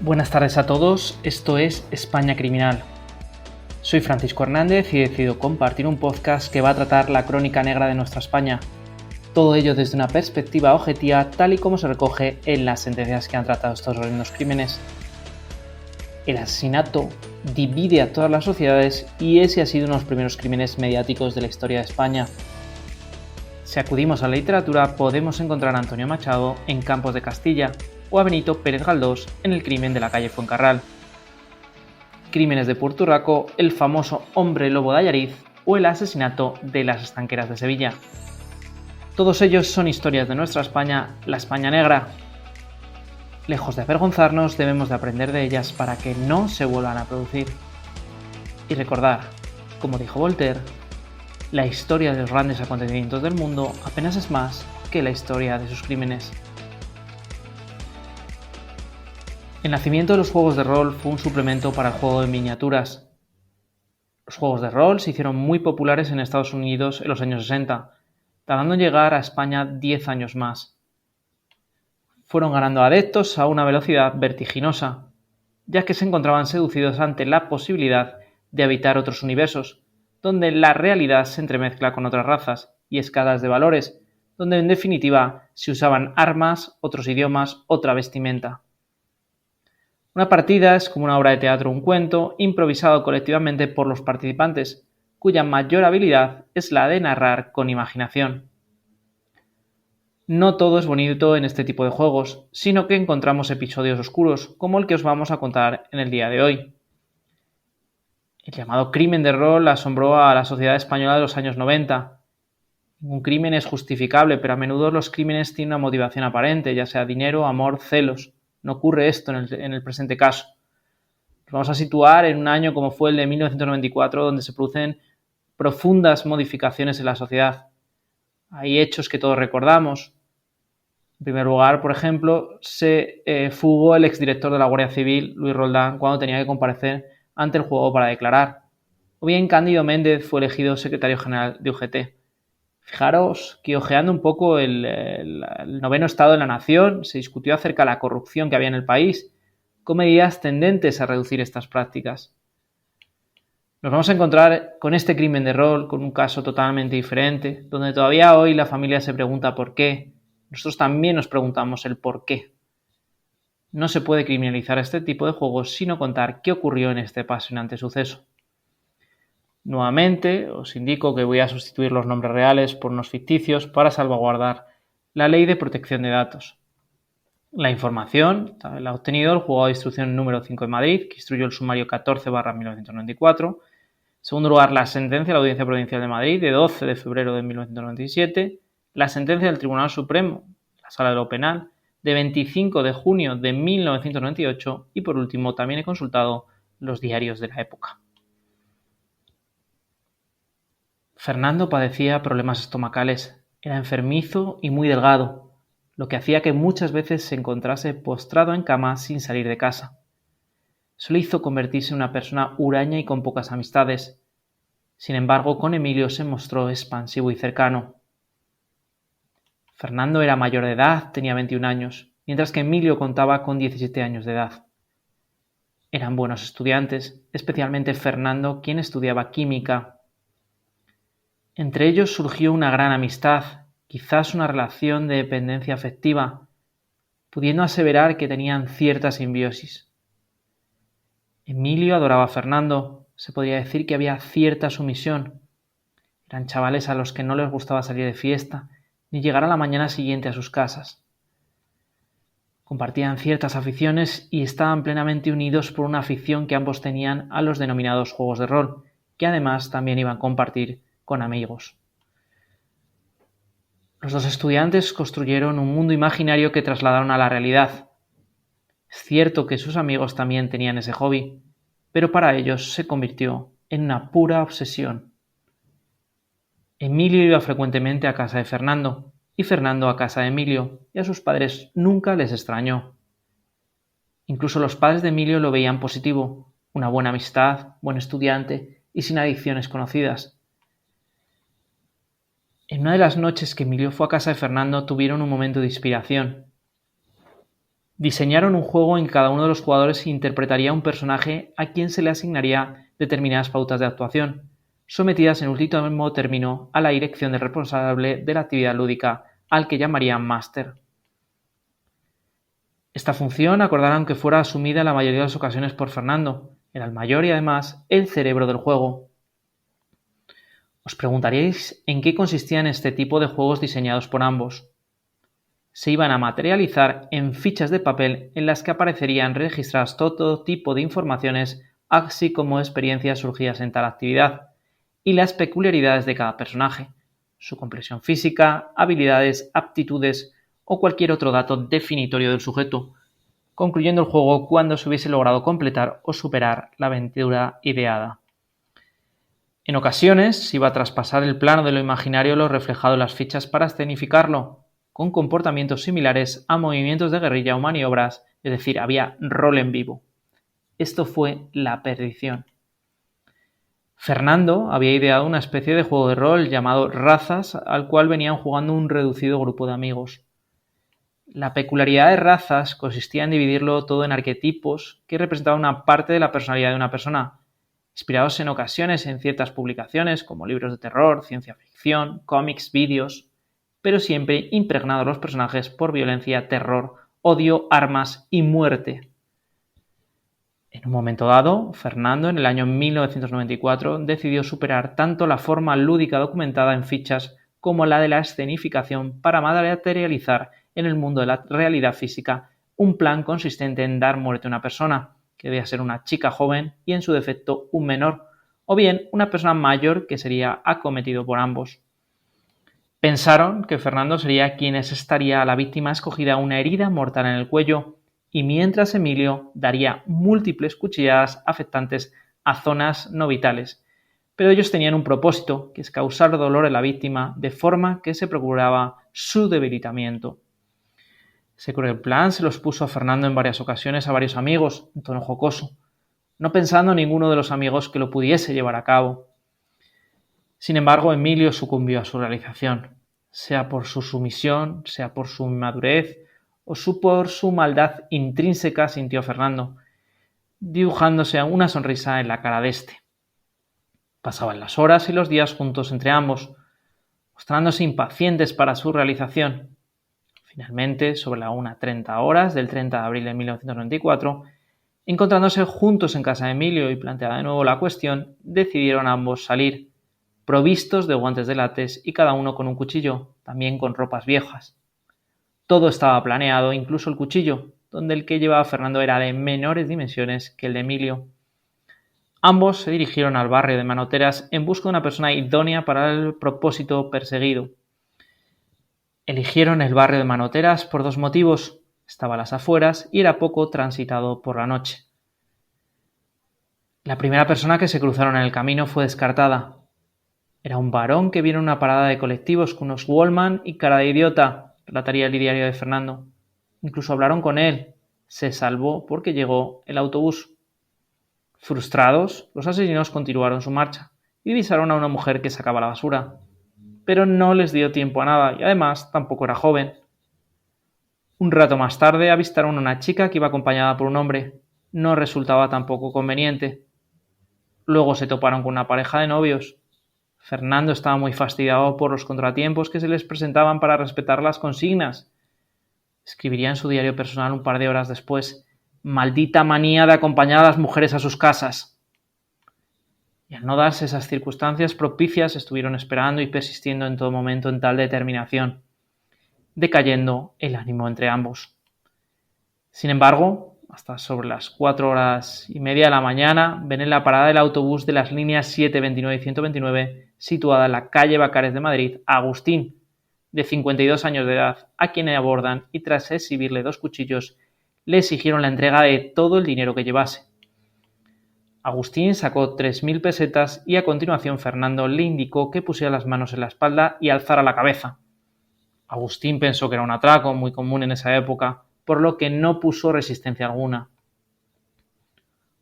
Buenas tardes a todos, esto es España Criminal. Soy Francisco Hernández y he decidido compartir un podcast que va a tratar la crónica negra de nuestra España. Todo ello desde una perspectiva objetiva, tal y como se recoge en las sentencias que han tratado estos horrendos crímenes. El asesinato divide a todas las sociedades y ese ha sido uno de los primeros crímenes mediáticos de la historia de España. Si acudimos a la literatura, podemos encontrar a Antonio Machado en Campos de Castilla o a Benito Pérez Galdós en el crimen de la calle Fuencarral. Crímenes de Puerto Rico, el famoso hombre lobo de Allariz o el asesinato de las estanqueras de Sevilla. Todos ellos son historias de nuestra España, la España negra. Lejos de avergonzarnos, debemos de aprender de ellas para que no se vuelvan a producir. Y recordar, como dijo Voltaire, la historia de los grandes acontecimientos del mundo apenas es más que la historia de sus crímenes. El nacimiento de los juegos de rol fue un suplemento para el juego de miniaturas. Los juegos de rol se hicieron muy populares en Estados Unidos en los años 60, tardando en llegar a España 10 años más. Fueron ganando adeptos a una velocidad vertiginosa, ya que se encontraban seducidos ante la posibilidad de habitar otros universos, donde la realidad se entremezcla con otras razas y escalas de valores, donde en definitiva se usaban armas, otros idiomas, otra vestimenta. Una partida es como una obra de teatro o un cuento improvisado colectivamente por los participantes, cuya mayor habilidad es la de narrar con imaginación. No todo es bonito en este tipo de juegos, sino que encontramos episodios oscuros, como el que os vamos a contar en el día de hoy. El llamado crimen de rol asombró a la sociedad española de los años 90. Ningún crimen es justificable, pero a menudo los crímenes tienen una motivación aparente, ya sea dinero, amor, celos. No ocurre esto en el presente caso. Nos vamos a situar en un año como fue el de 1994, donde se producen profundas modificaciones en la sociedad. Hay hechos que todos recordamos. En primer lugar, por ejemplo, se fugó el exdirector de la Guardia Civil, Luis Roldán, cuando tenía que comparecer ante el juego para declarar. O bien Cándido Méndez fue elegido secretario general de UGT. Fijaros que ojeando un poco el noveno estado de la nación, se discutió acerca de la corrupción que había en el país, con medidas tendentes a reducir estas prácticas. Nos vamos a encontrar con este crimen de rol, con un caso totalmente diferente, donde todavía hoy la familia se pregunta por qué. Nosotros también nos preguntamos el por qué. No se puede criminalizar este tipo de juegos sino contar qué ocurrió en este apasionante suceso. Nuevamente, os indico que voy a sustituir los nombres reales por unos ficticios para salvaguardar la Ley de Protección de Datos. La información la ha obtenido el Juzgado de Instrucción número 5 de Madrid, que instruyó el sumario 14/1994. En segundo lugar, la sentencia de la Audiencia Provincial de Madrid de 12 de febrero de 1997. La sentencia del Tribunal Supremo, la Sala de lo Penal, de 25 de junio de 1998. Y por último, también he consultado los diarios de la época. Fernando padecía problemas estomacales, era enfermizo y muy delgado, lo que hacía que muchas veces se encontrase postrado en cama sin salir de casa. Eso le hizo convertirse en una persona huraña y con pocas amistades. Sin embargo, con Emilio se mostró expansivo y cercano. Fernando era mayor de edad, tenía 21 años, mientras que Emilio contaba con 17 años de edad. Eran buenos estudiantes, especialmente Fernando, quien estudiaba química. Entre ellos surgió una gran amistad, quizás una relación de dependencia afectiva, pudiendo aseverar que tenían cierta simbiosis. Emilio adoraba a Fernando, se podría decir que había cierta sumisión. Eran chavales a los que no les gustaba salir de fiesta, ni llegar a la mañana siguiente a sus casas. Compartían ciertas aficiones y estaban plenamente unidos por una afición que ambos tenían a los denominados juegos de rol, que además también iban a compartir con amigos. Los dos estudiantes construyeron un mundo imaginario que trasladaron a la realidad. Es cierto que sus amigos también tenían ese hobby, pero para ellos se convirtió en una pura obsesión. Emilio iba frecuentemente a casa de Fernando, y Fernando a casa de Emilio, y a sus padres nunca les extrañó. Incluso los padres de Emilio lo veían positivo, una buena amistad, buen estudiante y sin adicciones conocidas. En una de las noches que Emilio fue a casa de Fernando tuvieron un momento de inspiración. Diseñaron un juego en que cada uno de los jugadores interpretaría un personaje a quien se le asignaría determinadas pautas de actuación, sometidas en último término a la dirección del responsable de la actividad lúdica, al que llamarían máster. Esta función acordaron que fuera asumida en la mayoría de las ocasiones por Fernando, era el mayor y además el cerebro del juego. Os preguntaríais en qué consistían este tipo de juegos diseñados por ambos. Se iban a materializar en fichas de papel en las que aparecerían registradas todo tipo de informaciones, así como experiencias surgidas en tal actividad, y las peculiaridades de cada personaje, su complexión física, habilidades, aptitudes o cualquier otro dato definitorio del sujeto, concluyendo el juego cuando se hubiese logrado completar o superar la aventura ideada. En ocasiones se iba a traspasar el plano de lo imaginario lo reflejado en las fichas para escenificarlo, con comportamientos similares a movimientos de guerrilla o maniobras, es decir, había rol en vivo. Esto fue la perdición. Fernando había ideado una especie de juego de rol llamado Razas, al cual venían jugando un reducido grupo de amigos. La peculiaridad de Razas consistía en dividirlo todo en arquetipos que representaban una parte de la personalidad de una persona, inspirados en ocasiones en ciertas publicaciones como libros de terror, ciencia ficción, cómics, vídeos, pero siempre impregnados los personajes por violencia, terror, odio, armas y muerte. En un momento dado, Fernando, en el año 1994, decidió superar tanto la forma lúdica documentada en fichas como la de la escenificación para materializar en el mundo de la realidad física un plan consistente en dar muerte a una persona, que debía ser una chica joven y en su defecto un menor, o bien una persona mayor que sería acometido por ambos. Pensaron que Fernando sería quien estaría a la víctima escogida una herida mortal en el cuello, y mientras Emilio daría múltiples cuchilladas afectantes a zonas no vitales. Pero ellos tenían un propósito, que es causar dolor a la víctima de forma que se procuraba su debilitamiento. Ese cruel plan se los puso a Fernando en varias ocasiones a varios amigos, en tono jocoso, no pensando en ninguno de los amigos que lo pudiese llevar a cabo. Sin embargo, Emilio sucumbió a su realización, sea por su sumisión, sea por su inmadurez o por su maldad intrínseca, sintió Fernando, dibujándose una sonrisa en la cara de este. Pasaban las horas y los días juntos entre ambos, mostrándose impacientes para su realización. Finalmente, sobre la 1:30 del 30 de abril de 1994, encontrándose juntos en casa de Emilio y planteada de nuevo la cuestión, decidieron ambos salir, provistos de guantes de látex y cada uno con un cuchillo, también con ropas viejas. Todo estaba planeado, incluso el cuchillo, donde el que llevaba Fernando era de menores dimensiones que el de Emilio. Ambos se dirigieron al barrio de Manoteras en busca de una persona idónea para el propósito perseguido. Eligieron el barrio de Manoteras por dos motivos: estaba a las afueras y era poco transitado por la noche. La primera persona que se cruzaron en el camino fue descartada. Era un varón que vino en una parada de colectivos con unos Wallman y cara de idiota, relataría el diario de Fernando. Incluso hablaron con él. Se salvó porque llegó el autobús. Frustrados, los asesinos continuaron su marcha y divisaron a una mujer que sacaba la basura. Pero no les dio tiempo a nada y además tampoco era joven. Un rato más tarde avistaron a una chica que iba acompañada por un hombre. No resultaba tampoco conveniente. Luego se toparon con una pareja de novios. Fernando estaba muy fastidiado por los contratiempos que se les presentaban para respetar las consignas. Escribiría en su diario personal un par de horas después: «Maldita manía de acompañar a las mujeres a sus casas». Y al no darse esas circunstancias propicias, estuvieron esperando y persistiendo en todo momento en tal determinación, decayendo el ánimo entre ambos. Sin embargo, hasta sobre las 4:30 de la mañana, ven en la parada del autobús de las líneas 7, 29 y 129, situada en la calle Bacares de Madrid, a Agustín, de 52 años de edad, a quien abordan y tras exhibirle dos cuchillos, le exigieron la entrega de todo el dinero que llevase. Agustín sacó 3.000 pesetas y a continuación Fernando le indicó que pusiera las manos en la espalda y alzara la cabeza. Agustín pensó que era un atraco muy común en esa época, por lo que no puso resistencia alguna.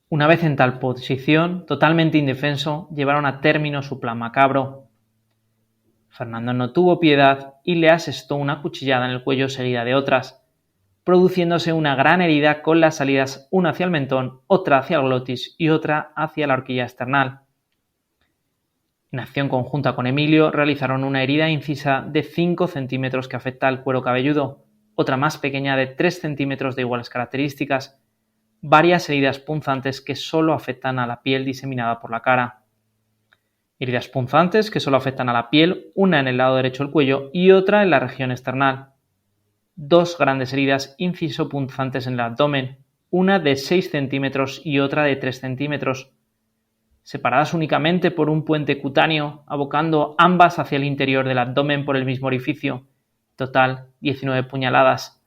Una vez en tal posición, totalmente indefenso, llevaron a término su plan macabro. Fernando no tuvo piedad y le asestó una cuchillada en el cuello seguida de otras. produciéndose una gran herida con las salidas una hacia el mentón, otra hacia el glotis y otra hacia la horquilla external. En acción conjunta con Emilio realizaron una herida incisa de 5 centímetros que afecta al cuero cabelludo, otra más pequeña de 3 centímetros de iguales características, varias heridas punzantes que solo afectan a la piel diseminada por la cara. Heridas punzantes que solo afectan a la piel, una en el lado derecho del cuello y otra en la región external. 2 grandes heridas inciso-punzantes en el abdomen, una de 6 centímetros y otra de 3 centímetros, separadas únicamente por un puente cutáneo, abocando ambas hacia el interior del abdomen por el mismo orificio. Total, 19 puñaladas.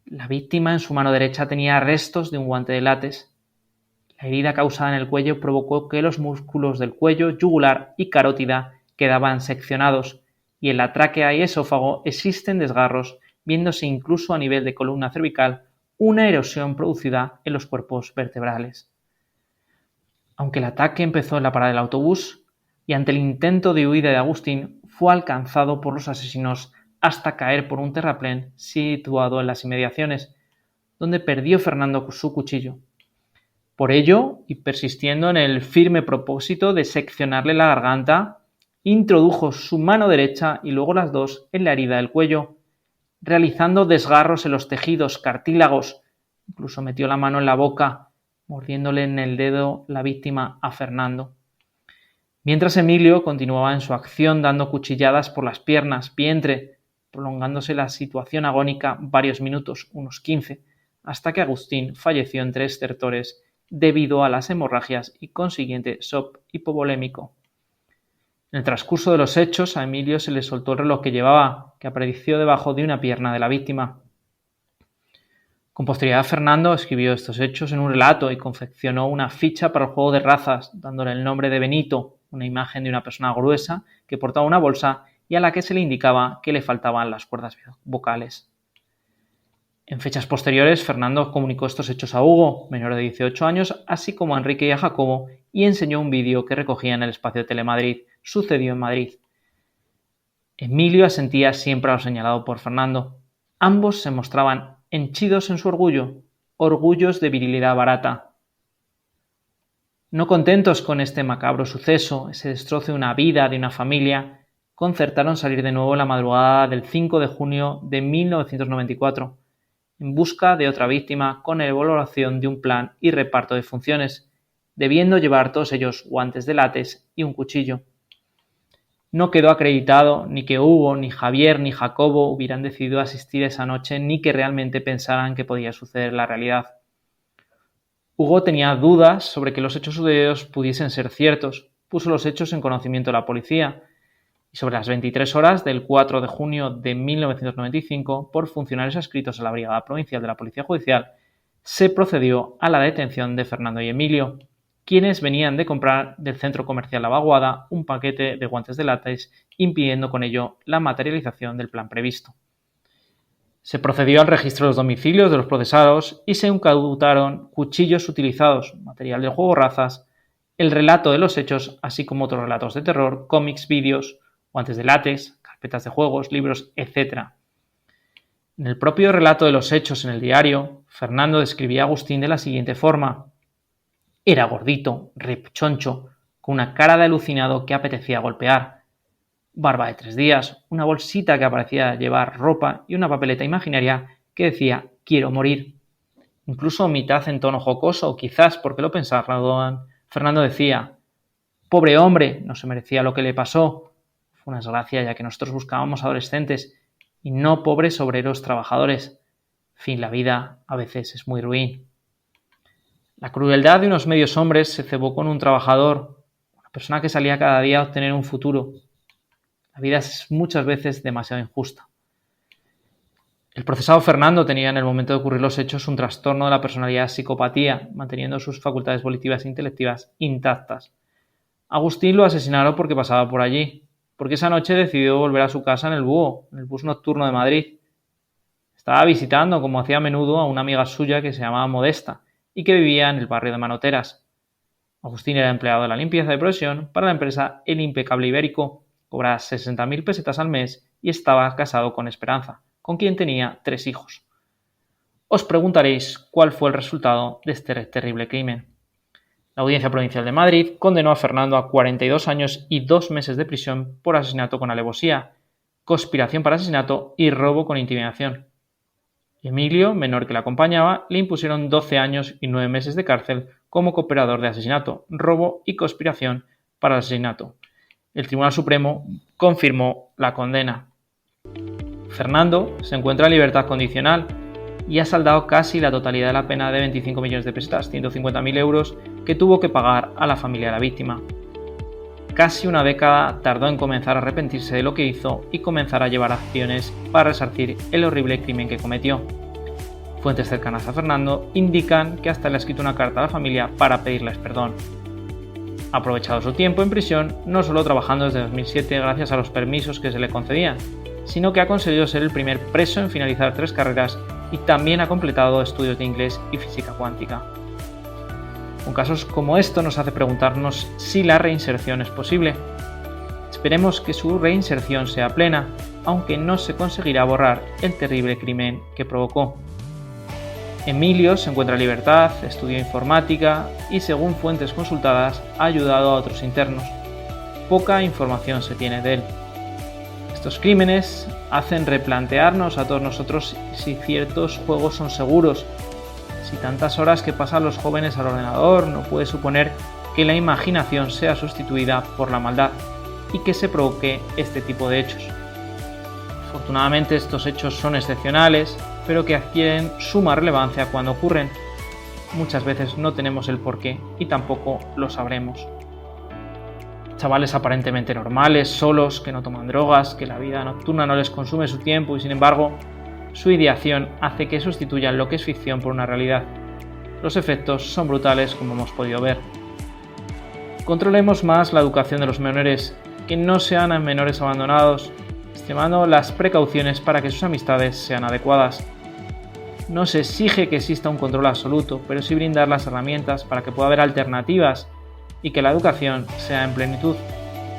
La víctima en su mano derecha tenía restos de un guante de látex. La herida causada en el cuello provocó que los músculos del cuello, yugular y carótida quedaban seccionados y en la tráquea y esófago existen desgarros, viéndose incluso a nivel de columna cervical una erosión producida en los cuerpos vertebrales. Aunque el ataque empezó en la parada del autobús y ante el intento de huida de Agustín, fue alcanzado por los asesinos hasta caer por un terraplén situado en las inmediaciones, donde perdió Fernando su cuchillo. Por ello, y persistiendo en el firme propósito de seccionarle la garganta, introdujo su mano derecha y luego las dos en la herida del cuello, realizando desgarros en los tejidos cartílagos, incluso metió la mano en la boca, mordiéndole en el dedo la víctima a Fernando. Mientras Emilio continuaba en su acción dando cuchilladas por las piernas, vientre, prolongándose la situación agónica varios minutos, unos 15, hasta que Agustín falleció entre estertores debido a las hemorragias y consiguiente shock hipovolémico. En el transcurso de los hechos, a Emilio se le soltó el reloj que llevaba, que apareció debajo de una pierna de la víctima. Con posterioridad, Fernando escribió estos hechos en un relato y confeccionó una ficha para el juego de razas, dándole el nombre de Benito, una imagen de una persona gruesa que portaba una bolsa y a la que se le indicaba que le faltaban las cuerdas vocales. En fechas posteriores, Fernando comunicó estos hechos a Hugo, menor de 18 años, así como a Enrique y a Jacobo, y enseñó un vídeo que recogía en el espacio de Telemadrid. Sucedió en Madrid. Emilio asentía siempre a lo señalado por Fernando. Ambos se mostraban henchidos en su orgullo, orgullos de virilidad barata. No contentos con este macabro suceso, ese destrozo de una vida, de una familia, concertaron salir de nuevo la madrugada del 5 de junio de 1994, en busca de otra víctima con elaboración de un plan y reparto de funciones, debiendo llevar todos ellos guantes de látex y un cuchillo. No quedó acreditado ni que Hugo, ni Javier, ni Jacobo hubieran decidido asistir esa noche ni que realmente pensaran que podía suceder en la realidad. Hugo tenía dudas sobre que los hechos sucedidos pudiesen ser ciertos, puso los hechos en conocimiento de la policía y sobre las 23 horas del 4 de junio de 1995, por funcionarios adscritos a la Brigada Provincial de la Policía Judicial, se procedió a la detención de Fernando y Emilio, quienes venían de comprar del centro comercial La Vaguada un paquete de guantes de látex, impidiendo con ello la materialización del plan previsto. Se procedió al registro de los domicilios de los procesados y se incautaron cuchillos utilizados, material del juego razas, el relato de los hechos, así como otros relatos de terror, cómics, vídeos, guantes de látex, carpetas de juegos, libros, etc. En el propio relato de los hechos en el diario, Fernando describía a Agustín de la siguiente forma. Era gordito, rechoncho, con una cara de alucinado que apetecía golpear. Barba de 3 días, una bolsita que parecía llevar ropa y una papeleta imaginaria que decía «Quiero morir». Incluso mitad en tono jocoso, quizás porque lo pensaban, Fernando decía «Pobre hombre, no se merecía lo que le pasó». Fue una desgracia ya que nosotros buscábamos adolescentes y no pobres obreros trabajadores. En fin, la vida a veces es muy ruin. La crueldad de unos medios hombres se cebó con un trabajador, una persona que salía cada día a obtener un futuro. La vida es muchas veces demasiado injusta. El procesado Fernando tenía en el momento de ocurrir los hechos un trastorno de la personalidad psicopatía, manteniendo sus facultades volitivas e intelectivas intactas. Agustín lo asesinaron porque pasaba por allí, porque esa noche decidió volver a su casa en el Búho, en el bus nocturno de Madrid. Estaba visitando, como hacía a menudo, a una amiga suya que se llamaba Modesta y que vivía en el barrio de Manoteras. Agustín era empleado de la limpieza de profesión para la empresa El Impecable Ibérico, cobraba 60.000 pesetas al mes y estaba casado con Esperanza, con quien tenía 3 hijos. os preguntaréis cuál fue el resultado de este terrible crimen. La Audiencia Provincial de Madrid condenó a Fernando a 42 años y 2 meses de prisión por asesinato con alevosía, conspiración para asesinato y robo con intimidación. Emilio, menor que le acompañaba, le impusieron 12 años y 9 meses de cárcel como cooperador de asesinato, robo y conspiración para el asesinato. El Tribunal Supremo confirmó la condena. Fernando se encuentra en libertad condicional y ha saldado casi la totalidad de la pena de 25 millones de pesetas, 150.000 euros, que tuvo que pagar a la familia de la víctima. Casi una década tardó en comenzar a arrepentirse de lo que hizo y comenzar a llevar acciones para resarcir el horrible crimen que cometió. Fuentes cercanas a Fernando indican que hasta le ha escrito una carta a la familia para pedirles perdón. Ha aprovechado su tiempo en prisión no solo trabajando desde 2007 gracias a los permisos que se le concedían, sino que ha conseguido ser el primer preso en finalizar 3 carreras y también ha completado estudios de inglés y física cuántica. Con casos como esto nos hace preguntarnos si la reinserción es posible. Esperemos que su reinserción sea plena, aunque no se conseguirá borrar el terrible crimen que provocó. Emilio se encuentra en libertad, estudió informática y, según fuentes consultadas, ha ayudado a otros internos. Poca información se tiene de él. Estos crímenes hacen replantearnos a todos nosotros si ciertos juegos son seguros. Si tantas horas que pasan los jóvenes al ordenador no puede suponer que la imaginación sea sustituida por la maldad y que se provoque este tipo de hechos. Afortunadamente estos hechos son excepcionales, pero que adquieren suma relevancia cuando ocurren. Muchas veces no tenemos el porqué y tampoco lo sabremos. Chavales aparentemente normales, solos, que no toman drogas, que la vida nocturna no les consume su tiempo y sin embargo su ideación hace que sustituyan lo que es ficción por una realidad. Los efectos son brutales, como hemos podido ver. Controlemos más la educación de los menores, que no sean menores abandonados, extremando las precauciones para que sus amistades sean adecuadas. No se exige que exista un control absoluto, pero sí brindar las herramientas para que pueda haber alternativas y que la educación sea en plenitud,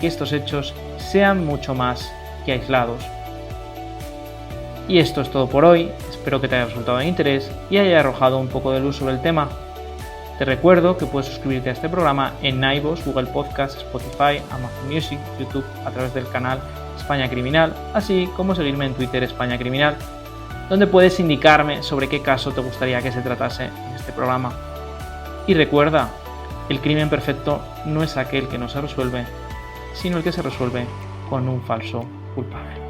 que estos hechos sean mucho más que aislados. Y esto es todo por hoy, espero que te haya resultado de interés y haya arrojado un poco de luz sobre el tema. Te recuerdo que puedes suscribirte a este programa en iVoox, Google Podcasts, Spotify, Amazon Music, YouTube a través del canal España Criminal, así como seguirme en Twitter España Criminal, donde puedes indicarme sobre qué caso te gustaría que se tratase en este programa. Y recuerda, el crimen perfecto no es aquel que no se resuelve, sino el que se resuelve con un falso culpable.